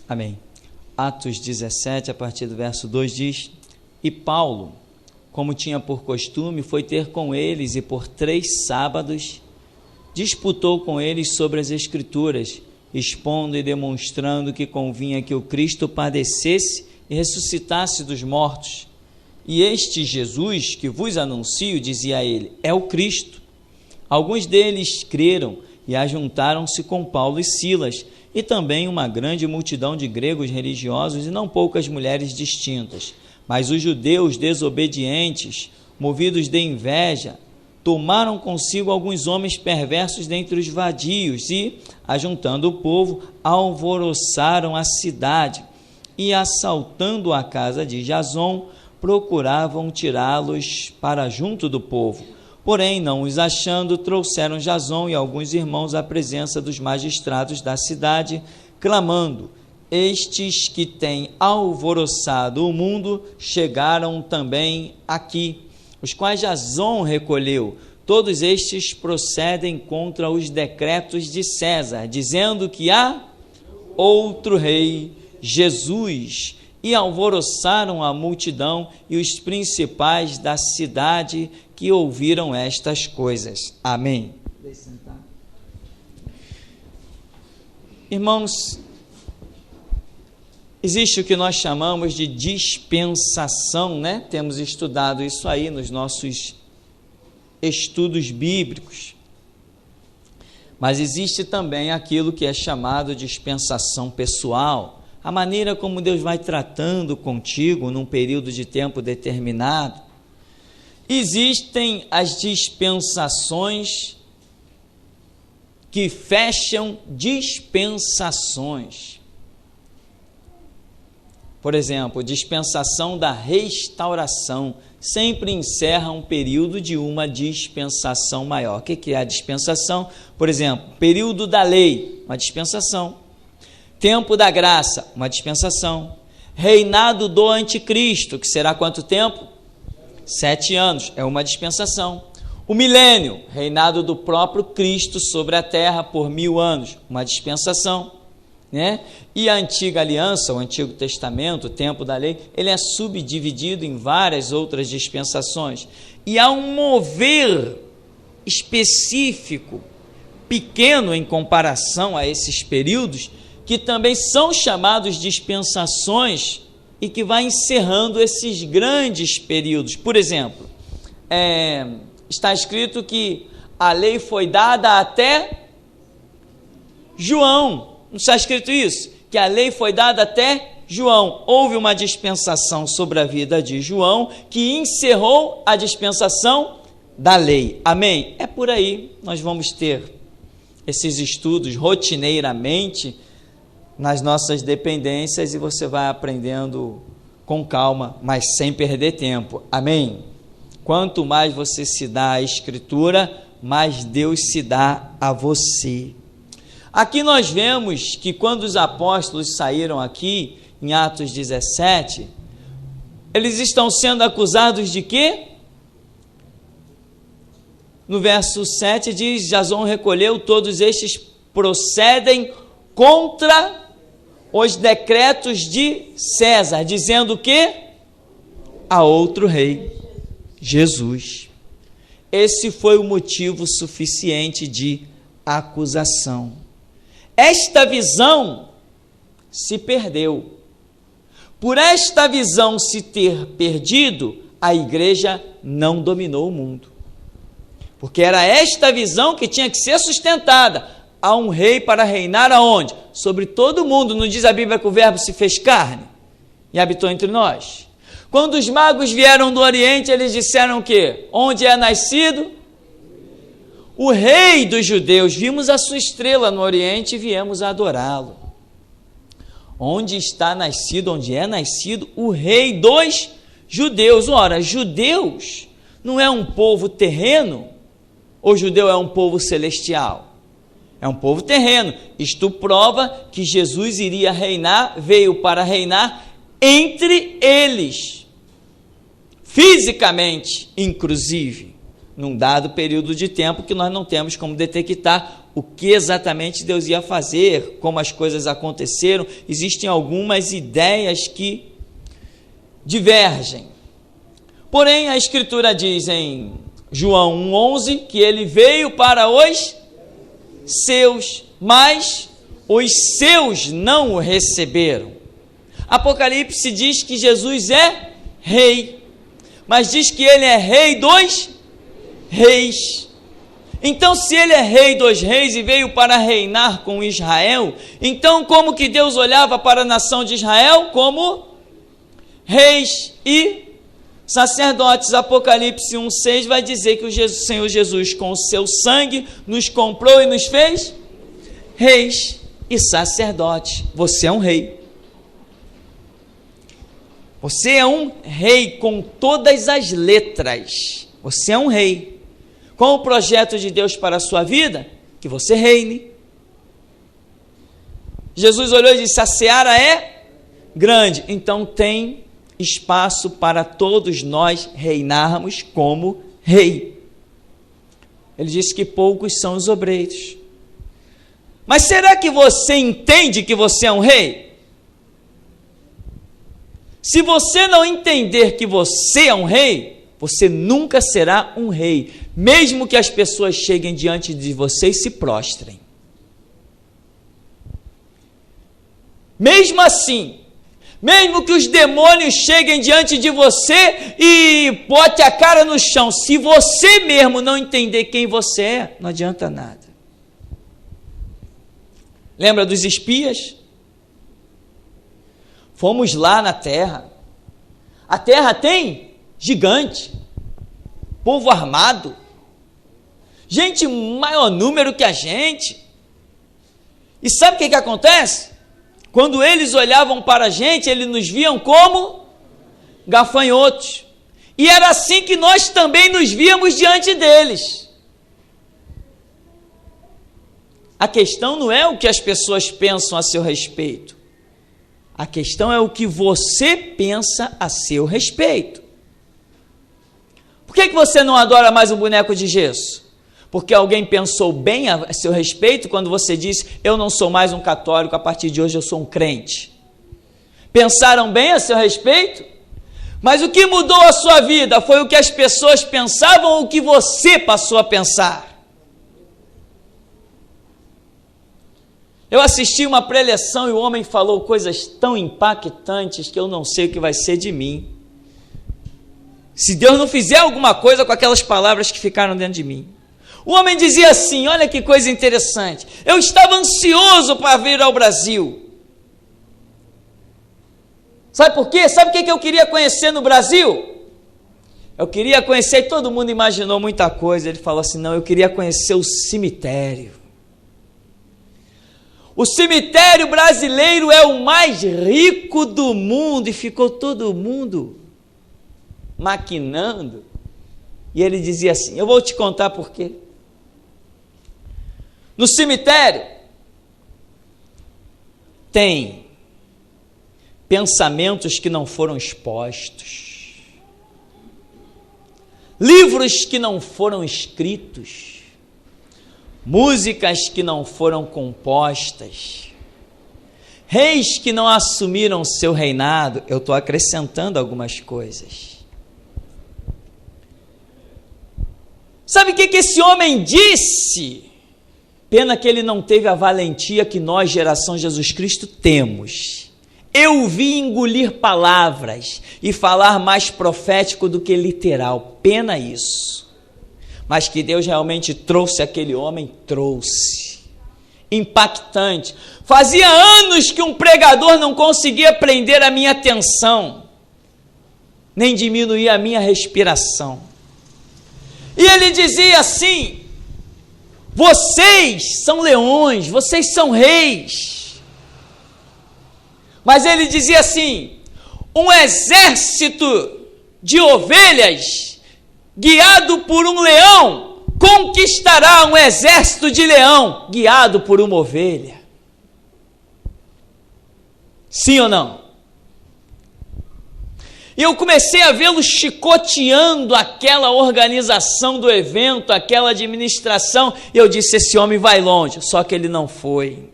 Amém. Atos 17, a partir do verso 2 diz: E Paulo, como tinha por costume, foi ter com eles e por 3 sábados disputou com eles sobre as Escrituras, expondo e demonstrando que convinha que o Cristo padecesse e ressuscitasse dos mortos. E este Jesus que vos anuncio, dizia ele, é o Cristo. Alguns deles creram e ajuntaram-se com Paulo e Silas, e também uma grande multidão de gregos religiosos e não poucas mulheres distintas. Mas os judeus desobedientes, movidos de inveja, tomaram consigo alguns homens perversos dentre os vadios e, ajuntando o povo, alvoroçaram a cidade e, assaltando a casa de Jason, procuravam tirá-los para junto do povo. Porém, não os achando, trouxeram Jason e alguns irmãos à presença dos magistrados da cidade, clamando: Estes que têm alvoroçado o mundo chegaram também aqui, os quais Jason recolheu. Todos estes procedem contra os decretos de César, dizendo que há outro rei, Jesus, e alvoroçaram a multidão e os principais da cidade que ouviram estas coisas. Amém. Irmãos, existe o que nós chamamos de dispensação, né? Temos estudado isso aí nos nossos estudos bíblicos. Mas existe também aquilo que é chamado de dispensação pessoal, a maneira como Deus vai tratando contigo num período de tempo determinado. Existem as dispensações que fecham dispensações. Por exemplo, dispensação da restauração sempre encerra um período de uma dispensação maior. O que é a dispensação? Por exemplo, período da lei, uma dispensação. Tempo da graça, uma dispensação. Reinado do anticristo, que será quanto tempo? 7 anos, é uma dispensação. O milênio, reinado do próprio Cristo sobre a terra por 1000 anos, uma dispensação, né? E a antiga aliança, o Antigo Testamento, o tempo da lei, ele é subdividido em várias outras dispensações. E há um mover específico, pequeno em comparação a esses períodos, que também são chamados dispensações e que vai encerrando esses grandes períodos. Por exemplo, está escrito que a lei foi dada até João. Não está escrito isso? Que a lei foi dada até João. Houve uma dispensação sobre a vida de João que encerrou a dispensação da lei. Amém? É por aí. Nós vamos ter esses estudos rotineiramente nas nossas dependências e você vai aprendendo com calma, mas sem perder tempo. Amém? Quanto mais você se dá à Escritura, mais Deus se dá a você. Aqui nós vemos que quando os apóstolos saíram aqui, em Atos 17, eles estão sendo acusados de quê? No verso 7 diz, Jason recolheu, todos estes procedem contra os decretos de César, dizendo que há outro rei, Jesus. Esse foi o motivo suficiente de acusação. Esta visão se perdeu. Por esta visão se ter perdido, a igreja não dominou o mundo. Porque era esta visão que tinha que ser sustentada. Há um rei para reinar aonde? Sobre todo o mundo. Não diz a Bíblia que o verbo se fez carne e habitou entre nós? Quando os magos vieram do Oriente, eles disseram o quê? Onde é nascido? O rei dos judeus. Vimos a sua estrela no Oriente e viemos adorá-lo. Onde está nascido, onde é nascido o rei dos judeus? Ora, judeus não é um povo terreno? Ou judeu é um povo celestial? É um povo terreno. Isto prova que Jesus iria reinar, veio para reinar entre eles, fisicamente, inclusive, num dado período de tempo que nós não temos como detectar o que exatamente Deus ia fazer, como as coisas aconteceram. Existem algumas ideias que divergem. Porém, a Escritura diz em João 1,11 que ele veio para os seus, mas os seus não o receberam. Apocalipse diz que Jesus é rei, mas diz que ele é rei dos reis. Então, se ele é rei dos reis e veio para reinar com Israel, então como que Deus olhava para a nação de Israel? Como reis e sacerdotes. Apocalipse 1,6 vai dizer que o Senhor Jesus, com o seu sangue, nos comprou e nos fez reis e sacerdotes. Você é um rei. Você é um rei com todas as letras. Você é um rei. Qual o projeto de Deus para a sua vida? Que você reine. Jesus olhou e disse: a seara é grande, então tem espaço para todos nós reinarmos como rei. Ele disse que poucos são os obreiros. Mas será que você entende que você é um rei? Se você não entender que você é um rei, você nunca será um rei, mesmo que as pessoas cheguem diante de você e se prostrem. Mesmo assim, mesmo que os demônios cheguem diante de você e bote a cara no chão, se você mesmo não entender quem você é, não adianta nada. Lembra dos espias? Fomos lá na terra. A terra tem gigante, povo armado, gente maior número que a gente. E sabe o que acontece? Quando eles olhavam para a gente, eles nos viam como gafanhotos. E era assim que nós também nos víamos diante deles. A questão não é o que as pessoas pensam a seu respeito. A questão é o que você pensa a seu respeito. Por que você não adora mais o boneco de gesso? Porque alguém pensou bem a seu respeito quando você disse: eu não sou mais um católico, a partir de hoje eu sou um crente. Pensaram bem a seu respeito? Mas o que mudou a sua vida foi o que as pessoas pensavam ou o que você passou a pensar? Eu assisti uma preleção e o homem falou coisas tão impactantes que eu não sei o que vai ser de mim. Se Deus não fizer alguma coisa com aquelas palavras que ficaram dentro de mim. O homem dizia assim, olha que coisa interessante: eu estava ansioso para vir ao Brasil. Sabe por quê? Sabe o que eu queria conhecer no Brasil? Eu queria conhecer, e todo mundo imaginou muita coisa. Ele falou assim: não, eu queria conhecer o cemitério. O cemitério brasileiro é o mais rico do mundo. E ficou todo mundo maquinando. E ele dizia assim: eu vou te contar por quê. No cemitério tem pensamentos que não foram expostos, livros que não foram escritos, músicas que não foram compostas, reis que não assumiram seu reinado. Eu estou acrescentando algumas coisas. Sabe o que esse homem disse? Pena que ele não teve a valentia que nós, geração Jesus Cristo, temos. Eu vi engolir palavras e falar mais profético do que literal. Pena isso. Mas que Deus realmente trouxe aquele homem, trouxe. Impactante. Fazia anos que um pregador não conseguia prender a minha atenção, nem diminuir a minha respiração. E ele dizia assim: vocês são leões, vocês são reis. Mas ele dizia assim: um exército de ovelhas guiado por um leão conquistará um exército de leão guiado por uma ovelha. Sim ou não? E eu comecei a vê-lo chicoteando aquela organização do evento, aquela administração. E eu disse, esse homem vai longe. Só que ele não foi.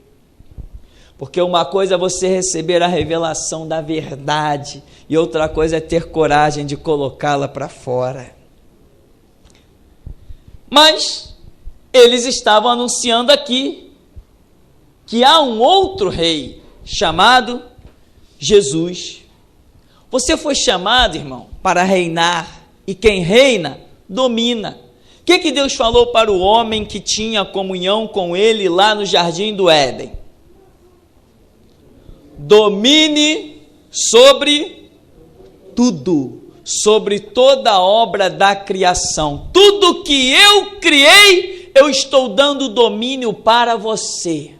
Porque uma coisa é você receber a revelação da verdade. E outra coisa é ter coragem de colocá-la para fora. Mas eles estavam anunciando aqui que há um outro rei chamado Jesus. Você foi chamado, irmão, para reinar, e quem reina, domina. O que Deus falou para o homem que tinha comunhão com ele lá no jardim do Éden? Domine sobre tudo, sobre toda a obra da criação. Tudo que eu criei, eu estou dando domínio para você.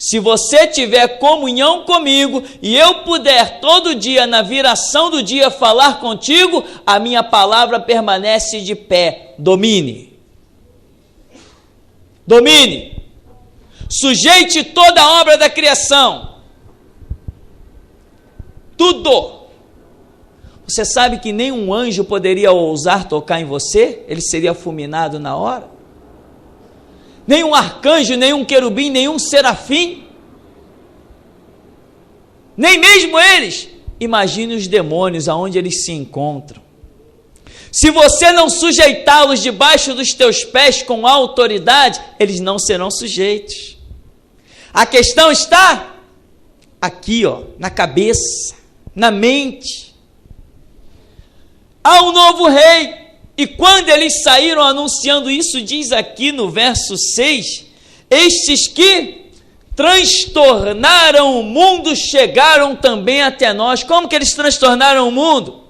Se você tiver comunhão comigo e eu puder todo dia, na viração do dia, falar contigo, a minha palavra permanece de pé. Domine. Domine. Sujeite toda a obra da criação. Tudo. Você sabe que nenhum anjo poderia ousar tocar em você? Ele seria fulminado na hora? Nenhum arcanjo, nenhum querubim, nenhum serafim, nem mesmo eles. Imagine os demônios, aonde eles se encontram. Se você não sujeitá-los debaixo dos teus pés com autoridade, eles não serão sujeitos. A questão está aqui, na cabeça, na mente. Há um novo rei. E quando eles saíram anunciando isso, diz aqui no verso 6, estes que transtornaram o mundo chegaram também até nós. Como que eles transtornaram o mundo?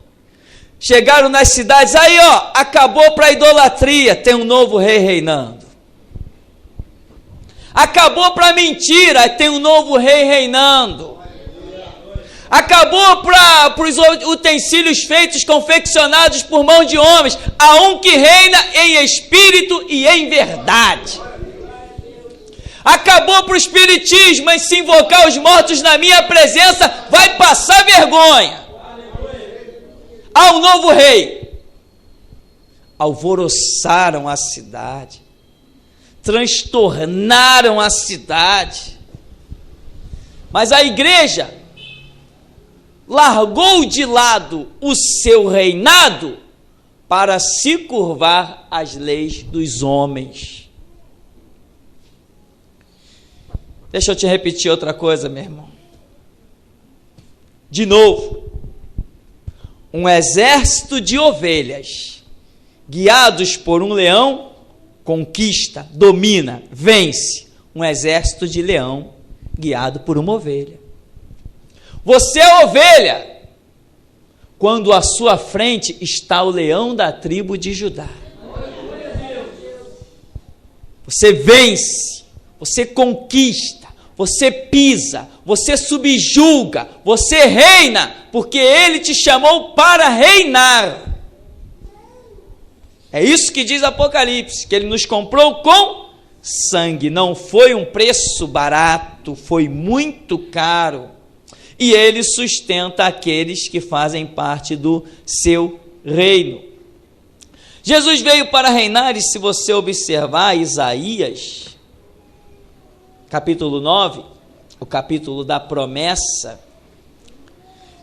Chegaram nas cidades, aí acabou para a idolatria, tem um novo rei reinando. Acabou para a mentira, tem um novo rei reinando. Acabou para os utensílios feitos, confeccionados por mão de homens. Há um que reina em espírito e em verdade. Acabou para o espiritismo, em se invocar os mortos na minha presença, vai passar vergonha. Há um novo rei. Alvoroçaram a cidade. Transtornaram a cidade. Mas a igreja largou de lado o seu reinado para se curvar às leis dos homens. Deixa eu te repetir outra coisa, meu irmão. De novo, um exército de ovelhas, guiados por um leão, conquista, domina, vence. Um exército de leão, guiado por uma ovelha. Você é ovelha, quando à sua frente está o leão da tribo de Judá. Você vence, você conquista, você pisa, você subjuga, você reina, porque ele te chamou para reinar. É isso que diz Apocalipse, que ele nos comprou com sangue. Não foi um preço barato, foi muito caro. E ele sustenta aqueles que fazem parte do seu reino. Jesus veio para reinar, e se você observar Isaías, capítulo 9, o capítulo da promessa,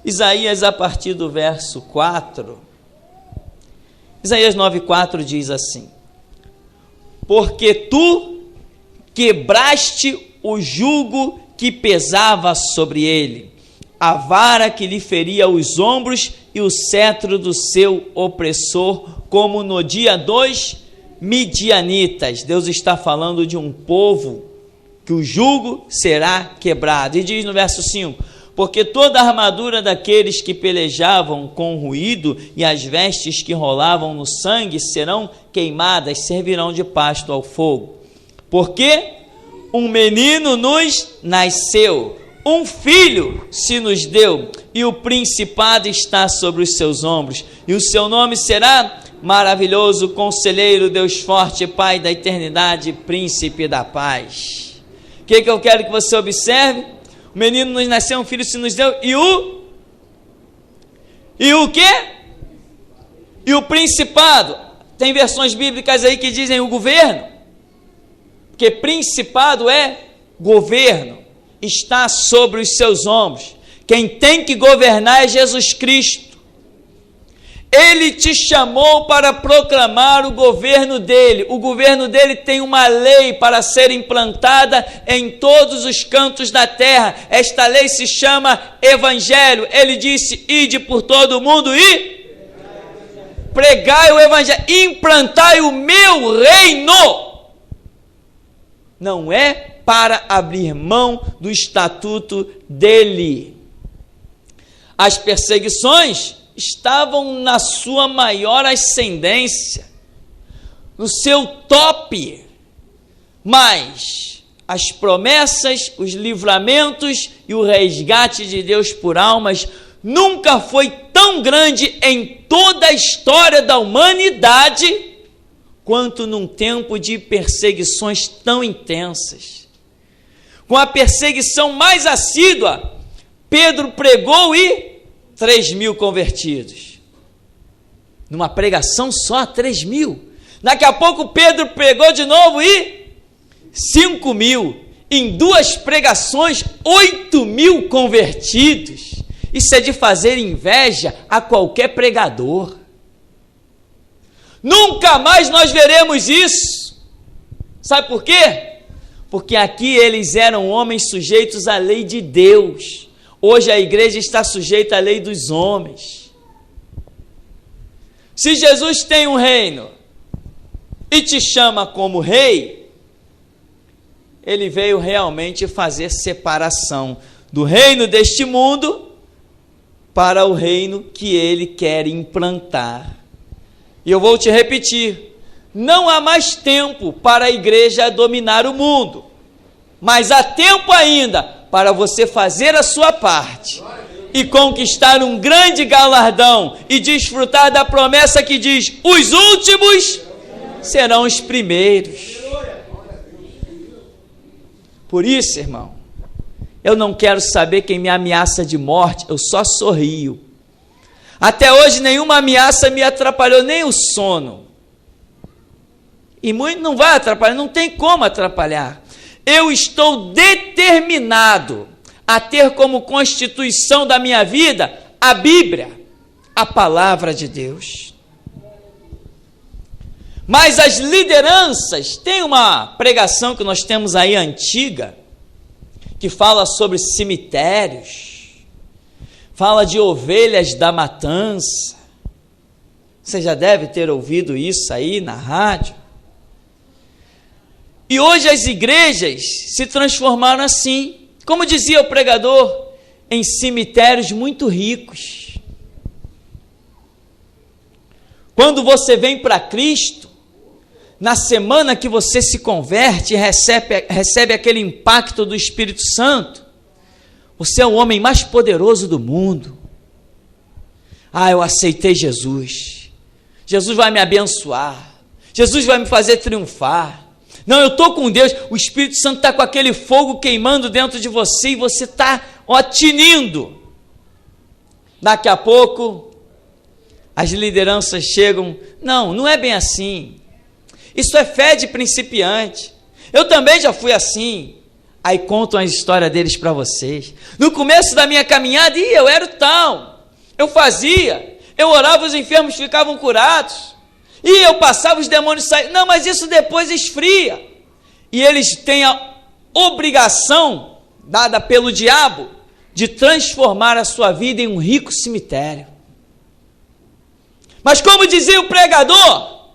Isaías, a partir do verso 4, Isaías 9,4 diz assim: porque tu quebraste o jugo que pesava sobre ele, a vara que lhe feria os ombros e o cetro do seu opressor, como no dia dos midianitas. Deus está falando de um povo que o jugo será quebrado. E diz no verso 5, porque toda a armadura daqueles que pelejavam com ruído e as vestes que rolavam no sangue serão queimadas, servirão de pasto ao fogo. Porque um menino nos nasceu, um filho se nos deu, e o principado está sobre os seus ombros, e o seu nome será Maravilhoso, Conselheiro, Deus Forte, Pai da Eternidade, Príncipe da Paz. O que eu quero que você observe? O menino nos nasceu, um filho se nos deu, E o quê? E o principado. Tem versões bíblicas aí que dizem o governo. Porque principado é governo. Está sobre os seus ombros. Quem tem que governar é Jesus Cristo. Ele te chamou para proclamar o governo dele. O governo dele tem uma lei para ser implantada em todos os cantos da terra. Esta lei se chama Evangelho. Ele disse: ide por todo o mundo e pregai o Evangelho, implantai o meu reino. Não é para abrir mão do estatuto dele. As perseguições estavam na sua maior ascendência, no seu top, mas as promessas, os livramentos e o resgate de Deus por almas nunca foi tão grande em toda a história da humanidade quanto num tempo de perseguições tão intensas. Com a perseguição mais assídua, Pedro pregou e 3.000 convertidos. Numa pregação só, 3.000. Daqui a pouco Pedro pregou de novo e 5.000. Em 2 pregações, 8.000 convertidos. Isso é de fazer inveja a qualquer pregador. Nunca mais nós veremos isso. Sabe por quê? Porque aqui eles eram homens sujeitos à lei de Deus. Hoje a igreja está sujeita à lei dos homens. Se Jesus tem um reino e te chama como rei, ele veio realmente fazer separação do reino deste mundo para o reino que ele quer implantar. E eu vou te repetir, não há mais tempo para a igreja dominar o mundo, mas há tempo ainda para você fazer a sua parte e conquistar um grande galardão e desfrutar da promessa que diz: os últimos serão os primeiros. Por isso, irmão, eu não quero saber quem me ameaça de morte, eu só sorrio. Até hoje nenhuma ameaça me atrapalhou, nem o sono. E muito não vai atrapalhar, não tem como atrapalhar. Eu estou determinado a ter como constituição da minha vida a Bíblia, a palavra de Deus. Mas as lideranças, tem uma pregação que nós temos aí antiga, que fala sobre cemitérios, fala de ovelhas da matança. Você já deve ter ouvido isso aí na rádio. E hoje as igrejas se transformaram assim, como dizia o pregador, em cemitérios muito ricos. Quando você vem para Cristo, na semana que você se converte e recebe aquele impacto do Espírito Santo, você é o homem mais poderoso do mundo. Ah, eu aceitei Jesus. Jesus vai me abençoar. Jesus vai me fazer triunfar. Não, eu estou com Deus, o Espírito Santo está com aquele fogo queimando dentro de você e você está tinindo. Daqui a pouco, as lideranças chegam: não, não é bem assim. Isso é fé de principiante. Eu também já fui assim. Aí contam a história deles para vocês. No começo da minha caminhada, eu era o tal. Eu fazia, eu orava, os enfermos ficavam curados. E eu passava, os demônios saíam. Não, mas isso depois esfria. E eles têm a obrigação, dada pelo diabo, de transformar a sua vida em um rico cemitério. Mas como dizia o pregador,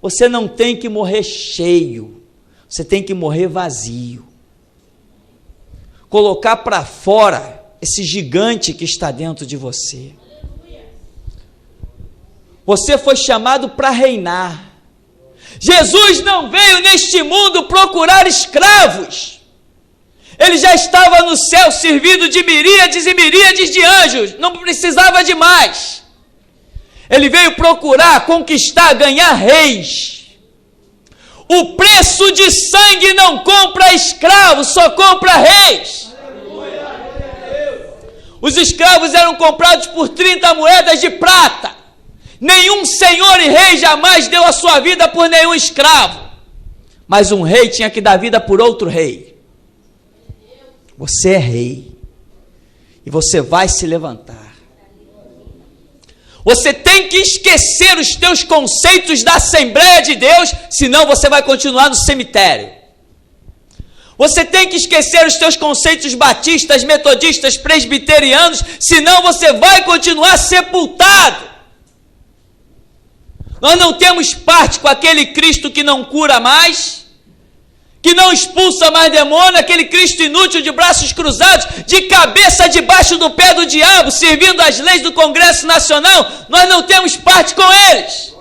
você não tem que morrer cheio, você tem que morrer vazio. Colocar para fora esse gigante que está dentro de você. Você foi chamado para reinar. Jesus não veio neste mundo procurar escravos. Ele já estava no céu servido de miríades e miríades de anjos. Não precisava de mais. Ele veio procurar, conquistar, ganhar reis. O preço de sangue não compra escravos, só compra reis. Os escravos eram comprados por 30 moedas de prata. Nenhum senhor e rei jamais deu a sua vida por nenhum escravo. Mas um rei tinha que dar vida por outro rei. Você é rei. E você vai se levantar. Você tem que esquecer os teus conceitos da Assembleia de Deus, senão você vai continuar no cemitério. Você tem que esquecer os teus conceitos batistas, metodistas, presbiterianos, senão você vai continuar sepultado. Nós não temos parte com aquele Cristo que não cura mais, que não expulsa mais demônio, aquele Cristo inútil de braços cruzados, de cabeça debaixo do pé do diabo, servindo as leis do Congresso Nacional. Nós não temos parte com eles.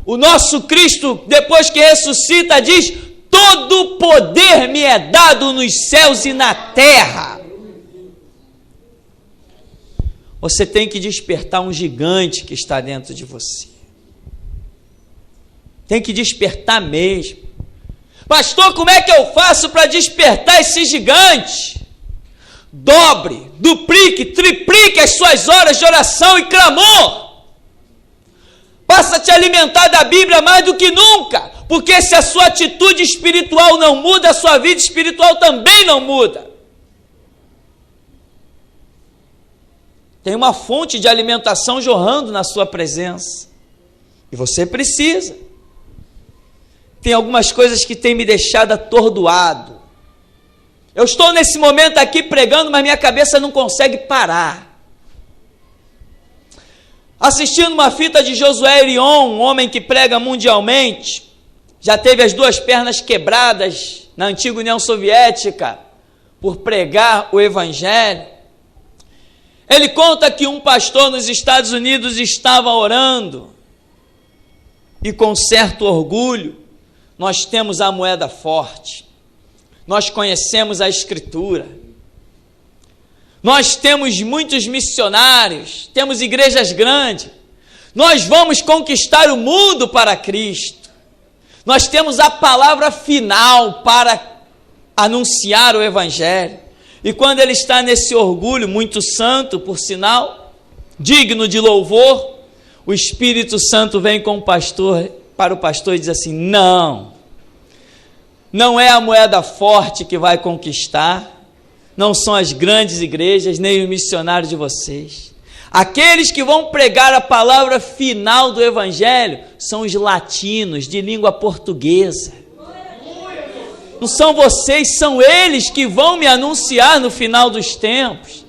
O nosso Cristo, depois que ressuscita, diz: todo poder me é dado nos céus e na terra. Você tem que despertar um gigante que está dentro de você. Tem que despertar mesmo. Pastor, como é que eu faço para despertar esse gigante? Dobre, duplique, triplique as suas horas de oração e clamor. Passa a te alimentar da Bíblia mais do que nunca, porque se a sua atitude espiritual não muda, a sua vida espiritual também não muda. Tem uma fonte de alimentação jorrando na sua presença, e você precisa. Tem algumas coisas que têm me deixado atordoado. Eu estou nesse momento aqui pregando, mas minha cabeça não consegue parar. Assistindo uma fita de Josué Erion, um homem que prega mundialmente, já teve as 2 pernas quebradas na antiga União Soviética por pregar o Evangelho. Ele conta que um pastor nos Estados Unidos estava orando e com certo orgulho: nós temos a moeda forte, nós conhecemos a Escritura, nós temos muitos missionários, temos igrejas grandes, nós vamos conquistar o mundo para Cristo, nós temos a palavra final para anunciar o Evangelho. E quando ele está nesse orgulho, muito santo, por sinal, digno de louvor, o Espírito Santo vem com o pastor, para o pastor, e diz assim: não é a moeda forte que vai conquistar, não são as grandes igrejas, nem os missionários de vocês. Aqueles que vão pregar a palavra final do Evangelho são os latinos, de língua portuguesa. Não são vocês, são eles que vão me anunciar no final dos tempos.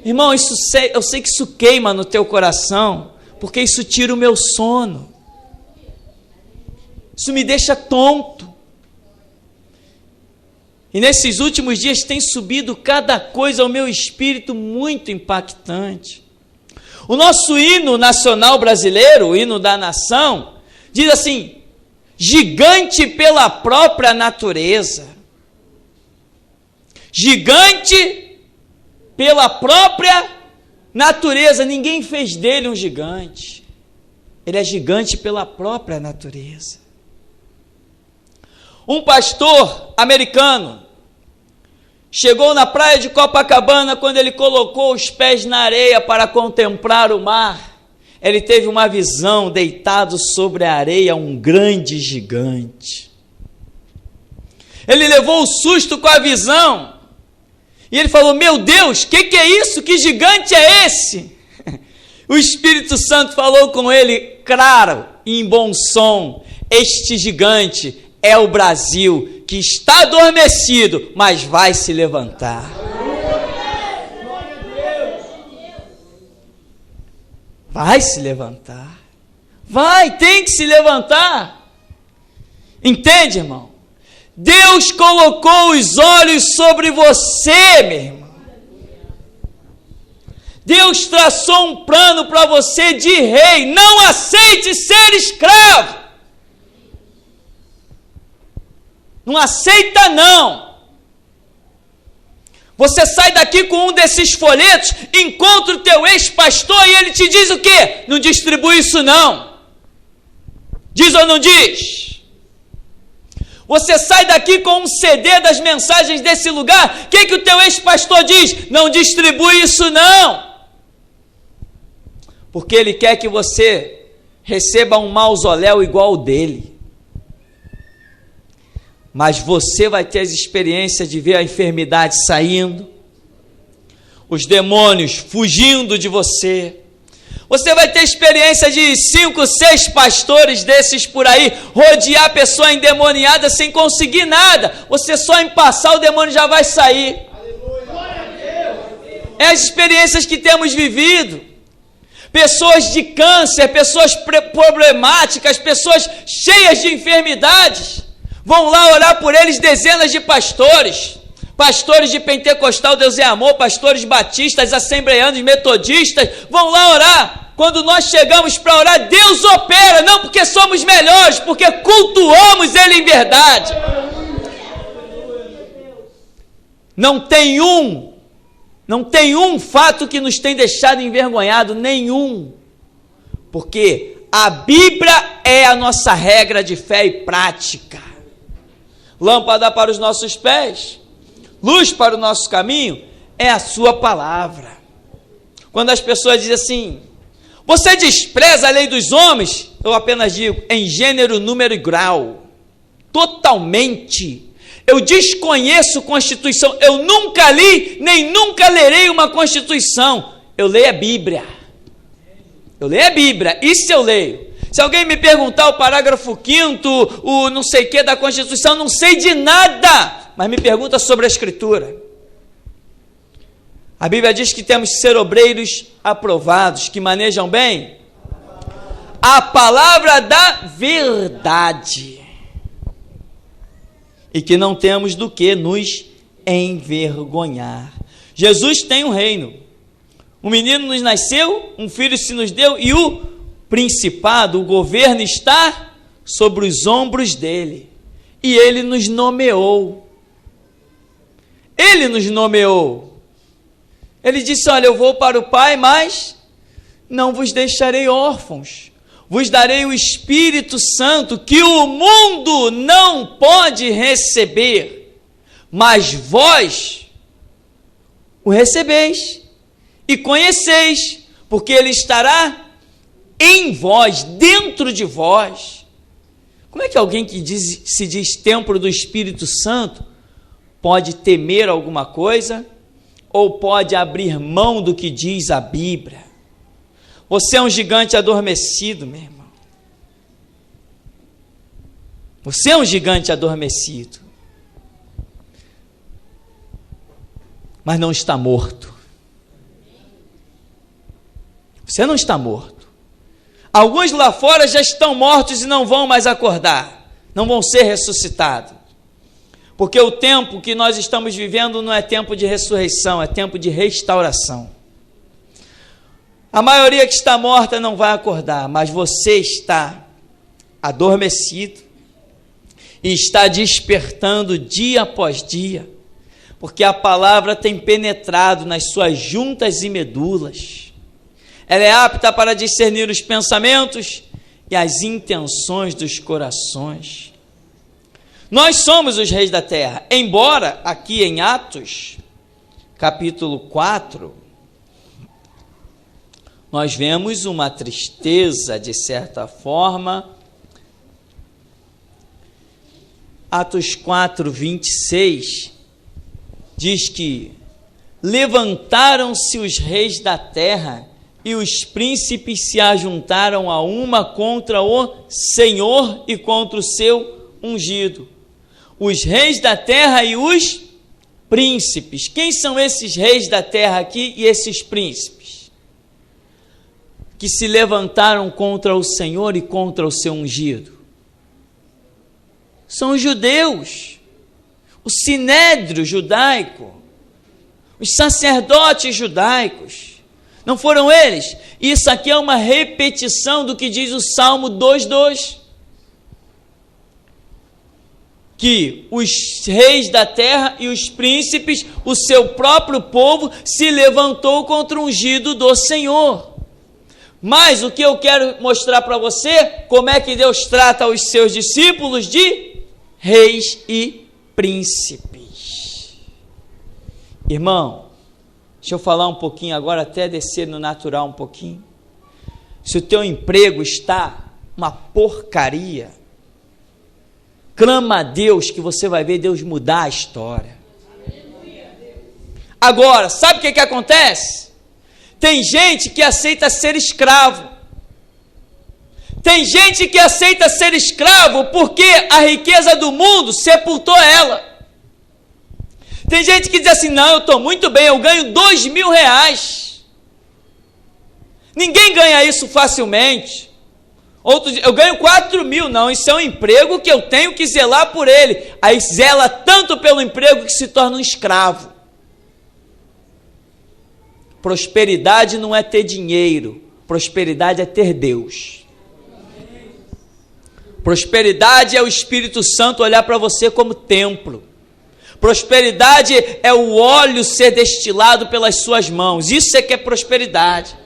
Irmão, eu sei que isso queima no teu coração, porque isso tira o meu sono. Isso me deixa tonto. E nesses últimos dias tem subido cada coisa ao meu espírito muito impactante. O nosso hino nacional brasileiro, o hino da nação, diz assim: gigante pela própria natureza. Gigante pela própria natureza. Ninguém fez dele um gigante. Ele é gigante pela própria natureza. Um pastor americano chegou na praia de Copacabana. Quando ele colocou os pés na areia para contemplar o mar, ele teve uma visão, deitado sobre a areia, um grande gigante. Ele levou um susto com a visão, e ele falou: meu Deus, o que é isso? Que gigante é esse? O Espírito Santo falou com ele, claro, em bom som: este gigante é o Brasil, que está adormecido, mas vai se levantar. Vai se levantar. Tem que se levantar. Entende, irmão? Deus colocou os olhos sobre você, meu irmão. Deus traçou um plano para você de rei. Não aceite ser escravo. Não aceita, não. Você sai daqui com um desses folhetos, encontra o teu ex-pastor e ele te diz o quê? Não distribui isso, não. Diz ou não diz? Você sai daqui com um CD das mensagens desse lugar, o que o teu ex-pastor diz? Não distribui isso não, porque ele quer que você receba um mausoléu igual ao dele. Mas você vai ter as experiências de ver a enfermidade saindo, os demônios fugindo de você. Você vai ter experiência de 5, 6 pastores desses por aí, rodear a pessoa endemoniada sem conseguir nada. Você só em passar, o demônio já vai sair. É as experiências que temos vivido. Pessoas de câncer, pessoas problemáticas, pessoas cheias de enfermidades. Vão lá orar por eles dezenas de pastores. Pastores de Pentecostal, Deus é Amor, pastores batistas, assembleanos, metodistas, vão lá orar. Quando nós chegamos para orar, Deus opera, não porque somos melhores, porque cultuamos Ele em verdade. Não tem um fato que nos tem deixado envergonhado, nenhum. Porque a Bíblia é a nossa regra de fé e prática. Lâmpada para os nossos pés, luz para o nosso caminho, é a sua palavra. Quando as pessoas dizem assim, você despreza a lei dos homens, eu apenas digo, em gênero, número e grau, totalmente. Eu desconheço Constituição, eu nunca li, nem nunca lerei uma Constituição, eu leio a Bíblia. Eu leio a Bíblia, isso eu leio. Se alguém me perguntar o parágrafo 5º, o não sei o que da Constituição, não sei de nada, mas me pergunta sobre a Escritura. A Bíblia diz que temos que ser obreiros aprovados, que manejam bem a palavra da verdade, e que não temos do que nos envergonhar. Jesus tem um reino, um menino nos nasceu, um filho se nos deu, e o principado, o governo está sobre os ombros dele, e ele nos nomeou. Ele nos nomeou. Ele disse, olha, eu vou para o Pai, mas não vos deixarei órfãos, vos darei o Espírito Santo, que o mundo não pode receber, mas vós o recebeis e conheceis, porque ele estará em vós, dentro de vós. Como é que alguém que se diz templo do Espírito Santo pode temer alguma coisa ou pode abrir mão do que diz a Bíblia? Você é um gigante adormecido, meu irmão. Você é um gigante adormecido, mas não está morto. Você não está morto. Alguns lá fora já estão mortos e não vão mais acordar, não vão ser ressuscitados, porque o tempo que nós estamos vivendo não é tempo de ressurreição, é tempo de restauração. A maioria que está morta não vai acordar, mas você está adormecido e está despertando dia após dia, porque a palavra tem penetrado nas suas juntas e medulas. Ela é apta para discernir os pensamentos e as intenções dos corações. Nós somos os reis da terra, embora aqui em Atos, capítulo 4, nós vemos uma tristeza, de certa forma. Atos 4, 26, diz que levantaram-se os reis da terra e os príncipes se ajuntaram a uma contra o Senhor e contra o seu ungido. Os reis da terra e os príncipes. Quem são esses reis da terra aqui e esses príncipes? Que se levantaram contra o Senhor e contra o seu ungido. São os judeus, o sinédrio judaico, os sacerdotes judaicos. Não foram eles? Isso aqui é uma repetição do que diz o Salmo 2:2. Que os reis da terra e os príncipes, o seu próprio povo, se levantou contra o ungido do Senhor. Mas o que eu quero mostrar para você, como é que Deus trata os seus discípulos? De reis e príncipes. Irmão, deixa eu falar um pouquinho agora, até descer no natural um pouquinho. Se o teu emprego está uma porcaria, clama a Deus que você vai ver Deus mudar a história. Agora, sabe o que acontece? Tem gente que aceita ser escravo. Tem gente que aceita ser escravo porque a riqueza do mundo sepultou ela. Tem gente que diz assim, não, eu estou muito bem, eu ganho 2.000 reais. Ninguém ganha isso facilmente. Outros, eu ganho 4.000, não, isso é um emprego que eu tenho que zelar por ele. Aí zela tanto pelo emprego que se torna um escravo. Prosperidade não é ter dinheiro, prosperidade é ter Deus. Prosperidade é o Espírito Santo olhar para você como templo. Prosperidade é o óleo ser destilado pelas suas mãos, isso é que é prosperidade.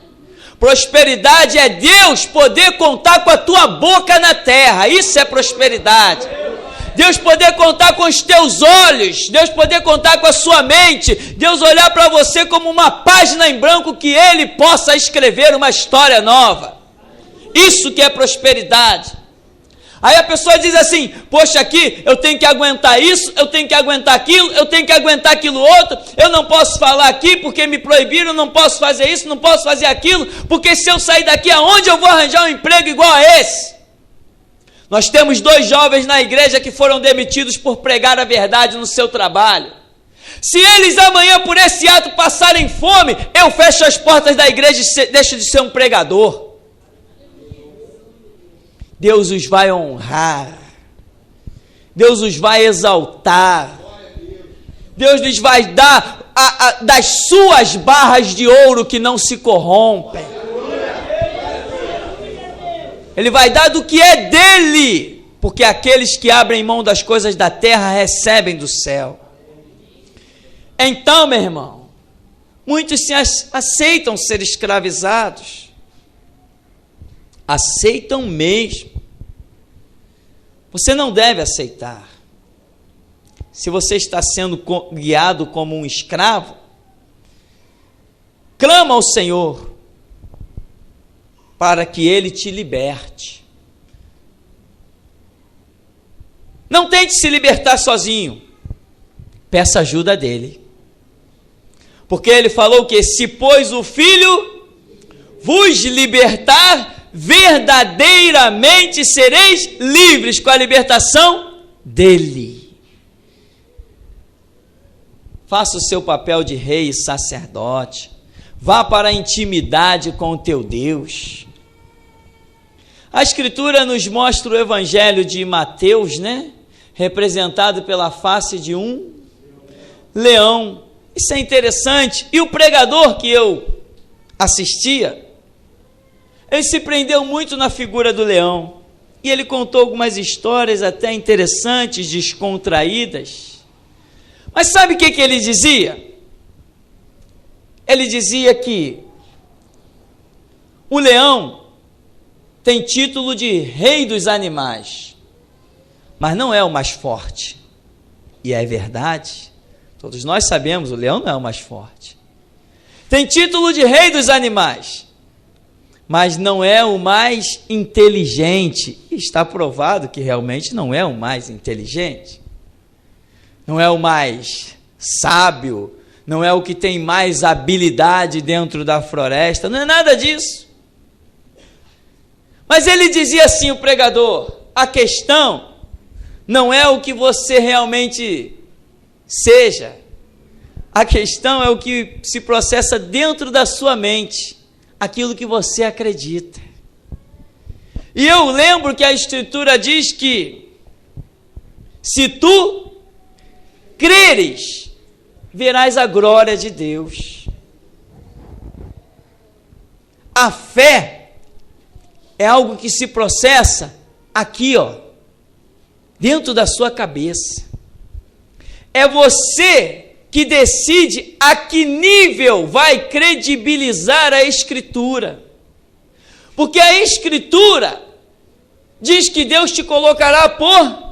Prosperidade é Deus poder contar com a tua boca na terra, isso é prosperidade. Deus poder contar com os teus olhos, Deus poder contar com a sua mente, Deus olhar para você como uma página em branco que Ele possa escrever uma história nova. Isso que é prosperidade. Aí a pessoa diz assim, poxa, aqui eu tenho que aguentar isso, eu tenho que aguentar aquilo, eu tenho que aguentar aquilo outro, eu não posso falar aqui porque me proibiram, não posso fazer isso, não posso fazer aquilo, porque se eu sair daqui, aonde eu vou arranjar um emprego igual a esse? Nós temos 2 jovens na igreja que foram demitidos por pregar a verdade no seu trabalho. Se eles amanhã por esse ato passarem fome, eu fecho as portas da igreja e deixo de ser um pregador. Deus os vai honrar, Deus os vai exaltar, Deus lhes vai dar das suas barras de ouro que não se corrompem. Ele vai dar do que é dele, porque aqueles que abrem mão das coisas da terra recebem do céu. Então, meu irmão, muitos aceitam ser escravizados, aceitam mesmo. Você não deve aceitar. Se você está sendo guiado como um escravo, clama ao Senhor para que Ele te liberte. Não tente se libertar sozinho, peça ajuda dEle, porque Ele falou que se pois o Filho vos libertar, verdadeiramente sereis livres, com a libertação dEle. Faça o seu papel de rei e sacerdote, vá para a intimidade com o teu Deus. A Escritura nos mostra o Evangelho de Mateus, né? Representado pela face de um leão. Isso é interessante. E o pregador que eu assistia, ele se prendeu muito na figura do leão. E ele contou algumas histórias até interessantes, descontraídas. Mas sabe o que ele dizia? Ele dizia que o leão tem título de rei dos animais, mas não é o mais forte. E é verdade, todos nós sabemos, o leão não é o mais forte. Tem título de rei dos animais, mas não é o mais inteligente. E está provado que realmente não é o mais inteligente. Não é o mais sábio, não é o que tem mais habilidade dentro da floresta, não é nada disso. Mas ele dizia assim, o pregador, a questão não é o que você realmente seja, a questão é o que se processa dentro da sua mente, aquilo que você acredita. E eu lembro que a Escritura diz que se tu creres, verás a glória de Deus. A fé é algo que se processa aqui, ó, dentro da sua cabeça. É você que decide a que nível vai credibilizar a Escritura. Porque a Escritura diz que Deus te colocará por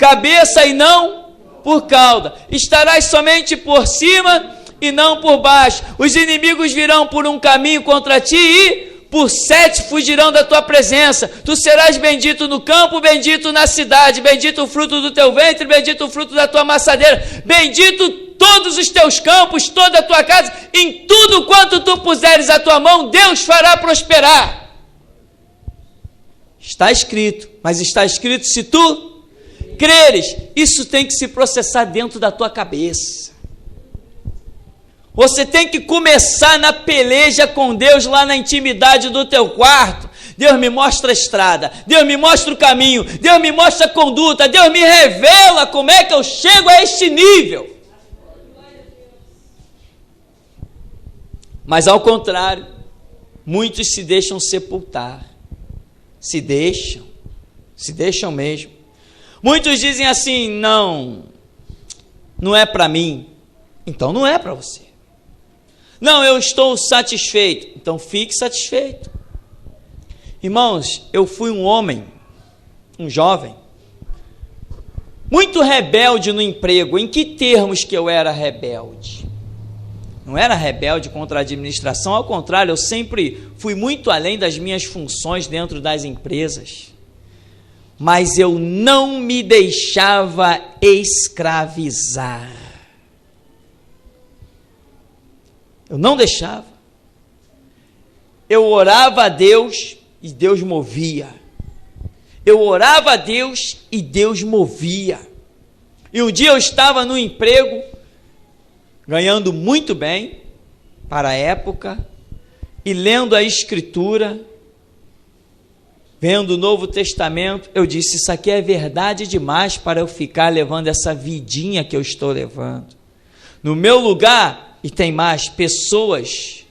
cabeça e não por cauda. Estarás somente por cima e não por baixo. Os inimigos virão por um caminho contra ti e por 7 fugirão da tua presença. Tu serás bendito no campo, bendito na cidade, bendito o fruto do teu ventre, bendito o fruto da tua amassadeira, bendito todos os teus campos, toda a tua casa, em tudo quanto tu puseres a tua mão, Deus fará prosperar. Está escrito, mas está escrito se tu creres. Isso tem que se processar dentro da tua cabeça. Você tem que começar na peleja com Deus lá na intimidade do teu quarto. Deus me mostra a estrada, Deus me mostra o caminho, Deus me mostra a conduta, Deus me revela como é que eu chego a este nível. Mas ao contrário, muitos se deixam sepultar, se deixam mesmo. Muitos dizem assim, não é para mim, então não é para você. Não, eu estou satisfeito, então fique satisfeito. Irmãos, eu fui um homem, um jovem, muito rebelde no emprego. Em que termos que eu era rebelde? Não era rebelde contra a administração, ao contrário, eu sempre fui muito além das minhas funções dentro das empresas. Mas eu não me deixava escravizar. Eu não deixava. Eu orava a Deus e Deus movia. Eu orava a Deus e Deus movia. E um dia eu estava no emprego, ganhando muito bem, para a época, e lendo a Escritura, vendo o Novo Testamento, eu disse, isso aqui é verdade demais para eu ficar levando essa vidinha que eu estou levando. No meu lugar, e tem mais, pessoas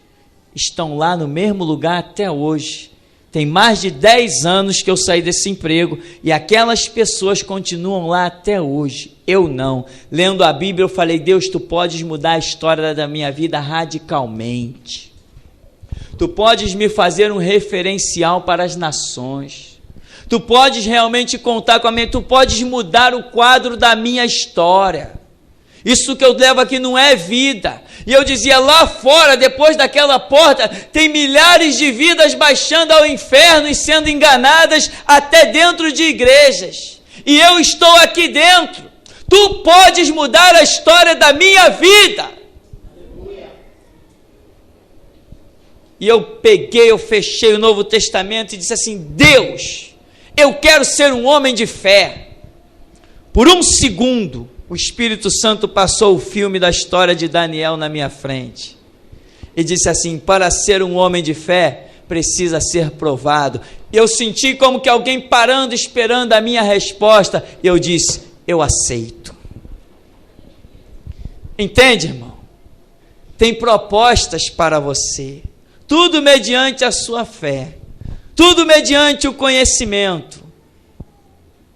estão lá no mesmo lugar até hoje. Tem mais de 10 anos que eu saí desse emprego e aquelas pessoas continuam lá até hoje. Eu não. Lendo a Bíblia, eu falei, Deus, tu podes mudar a história da minha vida radicalmente. Tu podes me fazer um referencial para as nações. Tu podes realmente contar com a minha... Tu podes mudar o quadro da minha história. Isso que eu levo aqui não é vida. E eu dizia, lá fora, depois daquela porta, tem milhares de vidas baixando ao inferno e sendo enganadas até dentro de igrejas. E eu estou aqui dentro. Tu podes mudar a história da minha vida. E eu fechei o Novo Testamento e disse assim, Deus, eu quero ser um homem de fé. Por um segundo, o Espírito Santo passou o filme da história de Daniel na minha frente e disse assim, para ser um homem de fé, precisa ser provado. Eu senti como que alguém parando, esperando a minha resposta, e eu disse, eu aceito. Entende, irmão? Tem propostas para você, tudo mediante a sua fé, tudo mediante o conhecimento.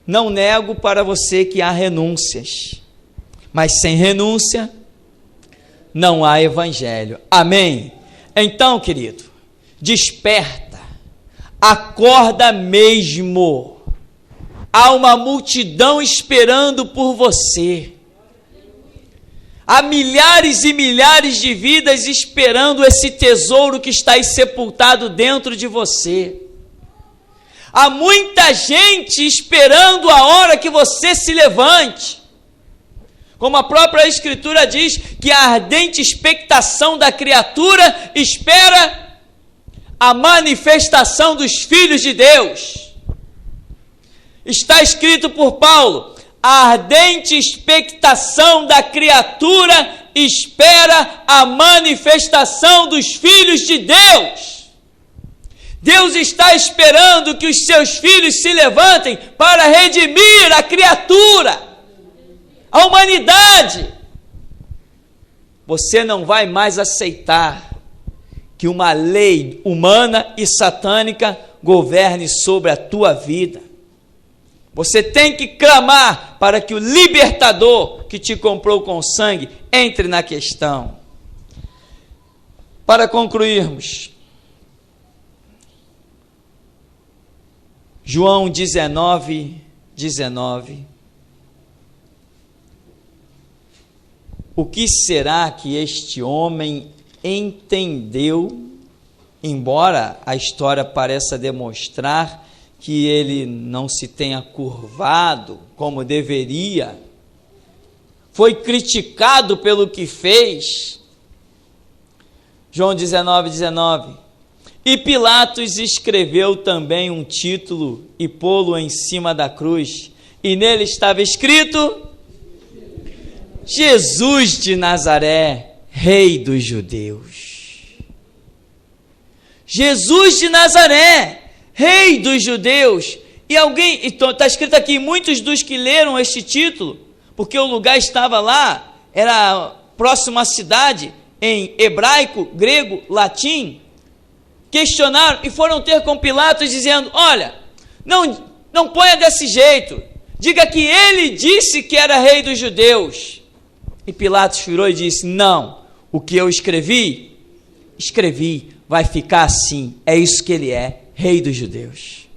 Não nego para você que há renúncias, mas sem renúncia não há evangelho. Amém? Então, querido, desperta, acorda mesmo. Há uma multidão esperando por você. Há milhares e milhares de vidas esperando esse tesouro que está aí sepultado dentro de você. Há muita gente esperando a hora que você se levante. Como a própria Escritura diz, que a ardente expectação da criatura espera a manifestação dos filhos de Deus. Está escrito por Paulo, a ardente expectação da criatura espera a manifestação dos filhos de Deus. Deus está esperando que os seus filhos se levantem para redimir a criatura, a humanidade. Você não vai mais aceitar que uma lei humana e satânica governe sobre a tua vida. Você tem que clamar para que o libertador que te comprou com sangue entre na questão. Para concluirmos, João 19, o que será que este homem entendeu, embora a história pareça demonstrar que ele não se tenha curvado como deveria, foi criticado pelo que fez. João 19:19. E Pilatos escreveu também um título e pô-lo em cima da cruz, e nele estava escrito: Jesus de Nazaré, Rei dos Judeus. Jesus de Nazaré, Rei dos Judeus. E alguém, está escrito aqui, muitos dos que leram este título, porque o lugar estava lá, era próximo à cidade, em hebraico, grego, latim, questionaram e foram ter com Pilatos dizendo: olha, não ponha desse jeito, diga que ele disse que era rei dos judeus. E Pilatos furou e disse: não, o que eu escrevi, vai ficar assim, é isso que ele é, rei dos judeus.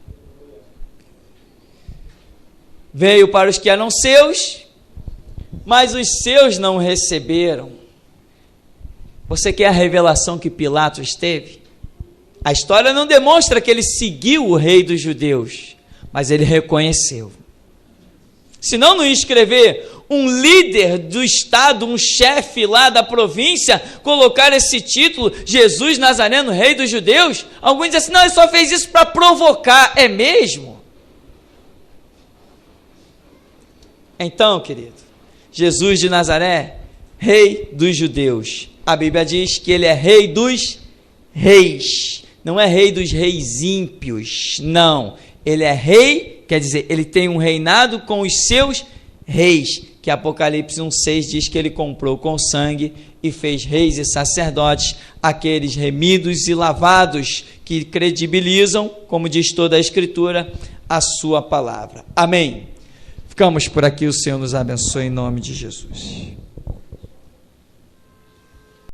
Veio para os que eram seus, mas os seus não receberam. Você quer a revelação que Pilatos teve? A história não demonstra que ele seguiu o rei dos judeus, mas ele reconheceu. Senão não ia escrever um líder do estado, um chefe lá da província, colocar esse título, Jesus Nazareno, Rei dos Judeus. Alguns dizem assim: não, ele só fez isso para provocar. É mesmo? Então, querido, Jesus de Nazaré, Rei dos Judeus. A Bíblia diz que ele é Rei dos reis. Não é Rei dos reis ímpios, não. Ele é rei, quer dizer, ele tem um reinado com os seus reis, que Apocalipse 1,6 diz que ele comprou com sangue e fez reis e sacerdotes, aqueles remidos e lavados que credibilizam, como diz toda a Escritura, a sua palavra. Amém. Ficamos por aqui, o Senhor nos abençoe em nome de Jesus.